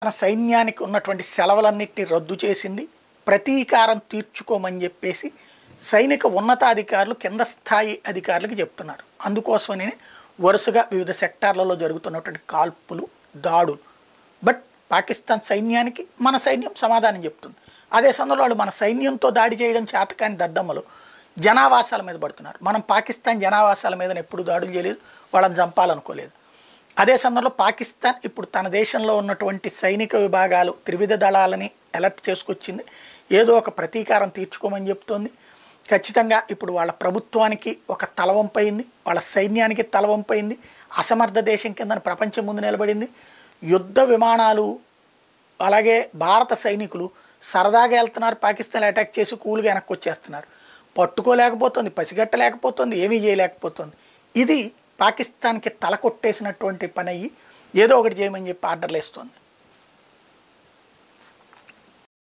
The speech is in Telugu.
తన సైన్యానికి ఉన్నటువంటి సెలవులన్నింటినీ రద్దు చేసింది. ప్రతీకారం తీర్చుకోమని చెప్పేసి సైనిక ఉన్నతాధికారులు కింద స్థాయి అధికారులకు చెప్తున్నారు. అందుకోసమనే వరుసగా వివిధ సెక్టార్లలో జరుగుతున్నటువంటి కాల్పులు, దాడులు. బట్ పాకిస్తాన్ సైన్యానికి మన సైన్యం సమాధానం చెప్తుంది. అదే సందర్భంలో మన సైన్యంతో దాడి చేయడం చేతకాని దద్దమ్మలు జనావాసాల మీద పడుతున్నారు. మనం పాకిస్తాన్ జనావాసాల మీద ఎప్పుడు దాడులు చేయలేదు, వాళ్ళని చంపాలనుకోలేదు. అదే సందర్భంలో పాకిస్తాన్ ఇప్పుడు తన దేశంలో ఉన్నటువంటి సైనిక విభాగాలు త్రివిధ దళాలని అలర్ట్ చేసుకొచ్చింది. ఏదో ఒక ప్రతీకారం తీర్చుకోమని చెప్తోంది. ఖచ్చితంగా ఇప్పుడు వాళ్ళ ప్రభుత్వానికి ఒక తలవంపైంది, వాళ్ళ సైన్యానికి తలవంపైంది. అసమర్థ దేశం కింద ప్రపంచం ముందు నిలబడింది. యుద్ధ విమానాలు అలాగే భారత సైనికులు సరదాగా వెళ్తున్నారు, పాకిస్తాన్ అటాక్ చేసి కూల్గా వెనక్కి వచ్చేస్తున్నారు. పట్టుకోలేకపోతుంది, పసిగట్టలేకపోతుంది, ఏమీ చేయలేకపోతుంది. ఇది పాకిస్తాన్కి తల కొట్టేసినటువంటి పని అయ్యి ఏదో ఒకటి చేయమని చెప్పి ఆర్డర్లు వేస్తుంది.